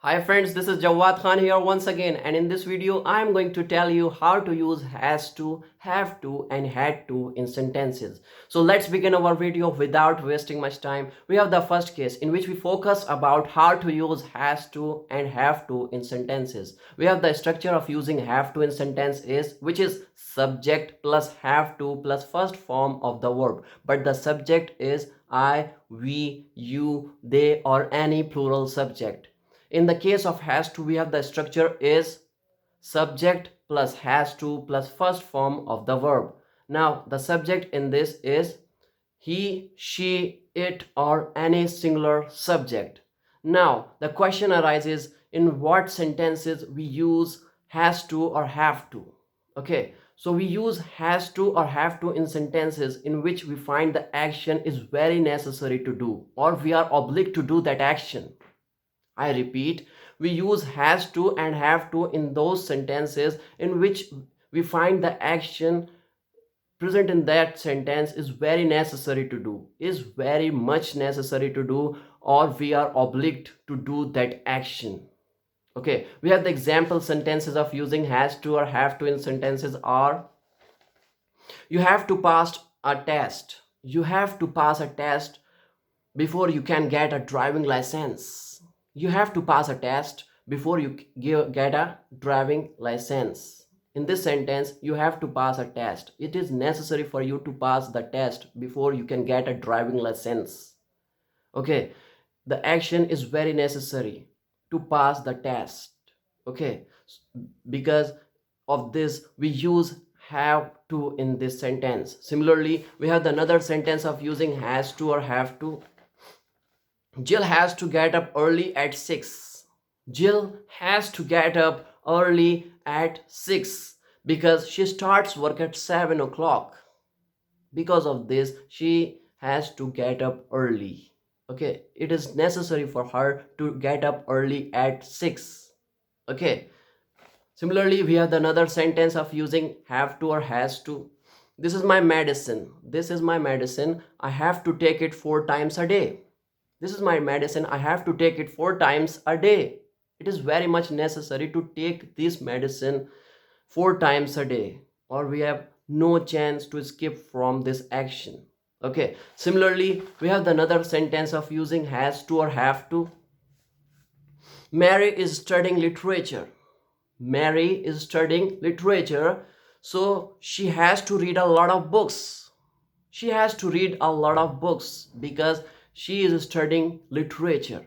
Hi friends, this is Jawad Khan here once again, and in this video I am going to tell you how to use has to, have to and had to in sentences. So let's begin our video without wasting much time. We have the first case in which we focus about how to use has to and have to in sentences. We have the structure of using have to in sentence is which is subject plus have to plus first form of the verb, but the subject is I, we, you, they or any plural subject. In the case of has to, we have the structure is subject plus has to plus first form of the verb. Now the subject in this is he, she, it or any singular subject. Now the question arises, in what sentences we use has to or have to. Okay, so we use has to or have to in sentences in which we find the action is very necessary to do or we are obliged to do that action. I repeat, we use has to and have to in those sentences in which we find the action present in that sentence is very necessary to do, is very much necessary to do, or we are obliged to do that action. Okay, we have the example sentences of using has to or have to in sentences are: you have to pass a test. You have to pass a test before you can get a driving license. You have to pass a test before you get a driving license. In this sentence, you have to pass a test. It is necessary for you to pass the test before you can get a driving license. Okay, the action is very necessary to pass the test. Okay, because of this, we use have to in this sentence. Similarly, we have another sentence of using has to or have to. Jill has to get up early at 6. Jill has to get up early at 6 because she starts work at 7 o'clock. Because of this, she has to get up early. Okay, it is necessary for her to get up early at 6. Okay, similarly, we have another sentence of using have to or has to. This is my medicine. This is my medicine. I have to take it 4 times a day. This is my medicine. I have to take it 4 times a day. It is very much necessary to take this medicine 4 times a day, or we have no chance to skip from this action. Okay, similarly, we have another sentence of using has to or have to. Mary is studying literature. Mary is studying literature, so she has to read a lot of books. She has to read a lot of books because she is studying literature.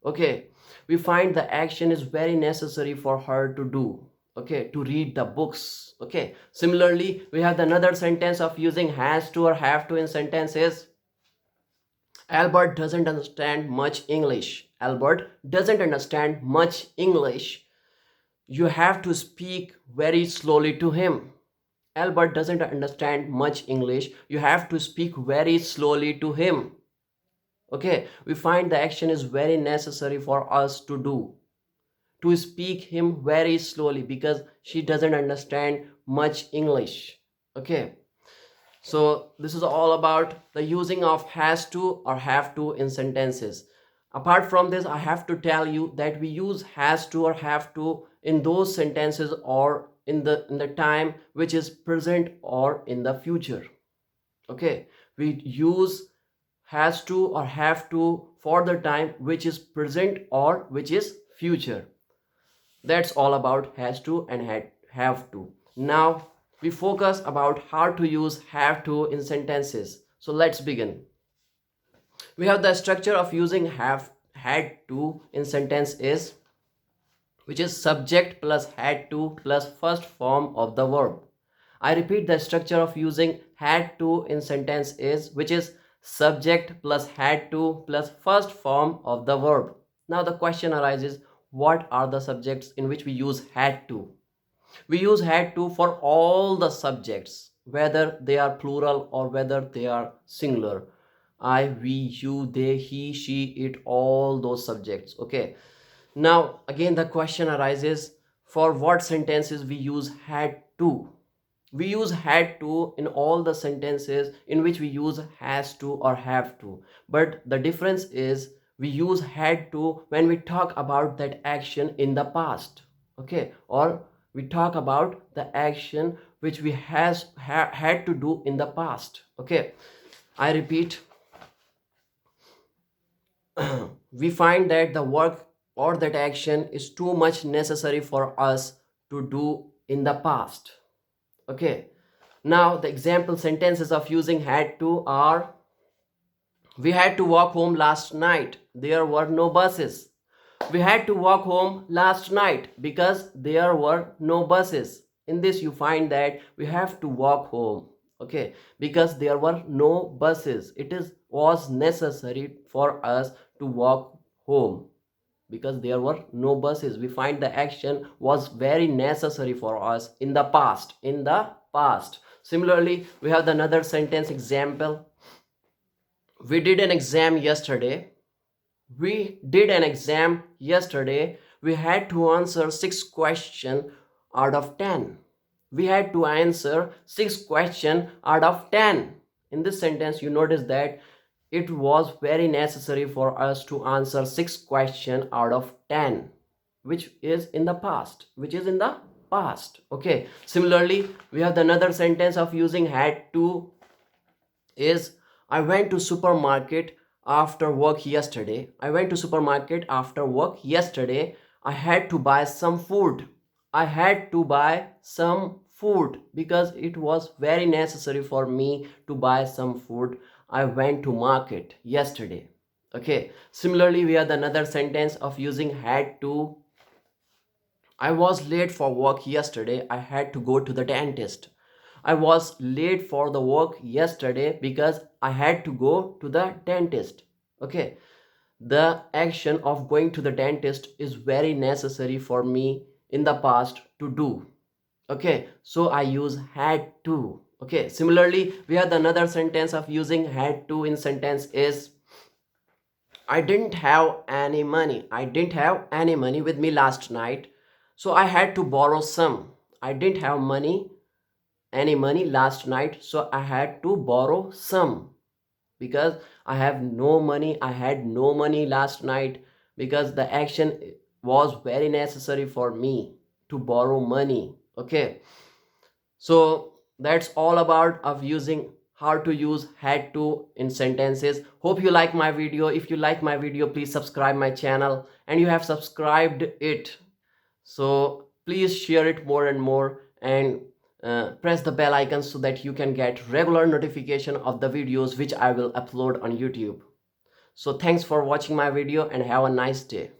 Okay, we find the action is very necessary for her to do. Okay, to read the books. Okay, similarly, we have another sentence of using has to or have to in sentences. Albert doesn't understand much English. Albert doesn't understand much English. You have to speak very slowly to him. Albert doesn't understand much English. You have to speak very slowly to him. Okay, we find the action is very necessary for us to do, to speak him very slowly because she doesn't understand much English. Okay, so this is all about the using of has to or have to in sentences. Apart from this, I have to tell you that we use has to or have to in those sentences or in the time which is present or in the future. Okay, we use has to or have to for the time which is present or which is future. That's all about has to and have to. Now we focus about how to use have to in sentences. So let's begin. We have the structure of using have had to in sentence is which is subject plus had to plus first form of the verb. I repeat, the structure of using had to in sentence is which is subject plus had to plus first form of the verb. Now the question arises, what are the subjects in which we use had to? We use had to for all the subjects, whether they are plural or whether they are singular. I, we, you, they, he, she, it, all those subjects. Okay. Now again the question arises, for what sentences we use had to? We use had to in all the sentences in which we use has to or have to. But the difference is we use had to when we talk about that action in the past, okay, or we talk about the action which we had to do in the past, okay. I repeat, we find that the work or that action is too much necessary for us to do in the past, okay. Now the example sentences of using had to are: we had to walk home last night, there were no buses. We had to walk home last night because there were no buses. In this you find that we have to walk home, okay, because there were no buses. It is was necessary for us to walk home because there were no buses. We find the action was very necessary for us in the past, in the past. Similarly, we have another sentence example: we did an exam yesterday. We did an exam yesterday. We had to answer 6 questions out of 10. We had to answer 6 questions out of 10. In this sentence, you notice that it was very necessary for us to answer 6 questions out of 10, which is in the past, okay. Similarly, we have another sentence of using had to is: I went to supermarket after work yesterday. I went to supermarket after work yesterday. I had to buy some food. I had to buy some food because it was very necessary for me to buy some food. I went to market yesterday. Okay. Similarly, we have another sentence of using had to. I was late for work yesterday. I had to go to the dentist. I was late for the work yesterday because I had to go to the dentist. Okay. The action of going to the dentist is very necessary for me in the past to do. Okay. So I use had to. Okay. Similarly, we have another sentence of using had to in sentence is: I didn't have any money. I didn't have any money with me last night. So I had to borrow some. I didn't have any money last night, so I had to borrow some because I have no money. I had no money last night because the action was very necessary for me to borrow money. Okay. So that's all about of using how to use had to in sentences. Hope you like my video. If you like my video, please subscribe my channel, and you have subscribed it, so please share it more and more, and press the bell icon so that you can get regular notification of the videos which I will upload on YouTube. So thanks for watching my video and have a nice day.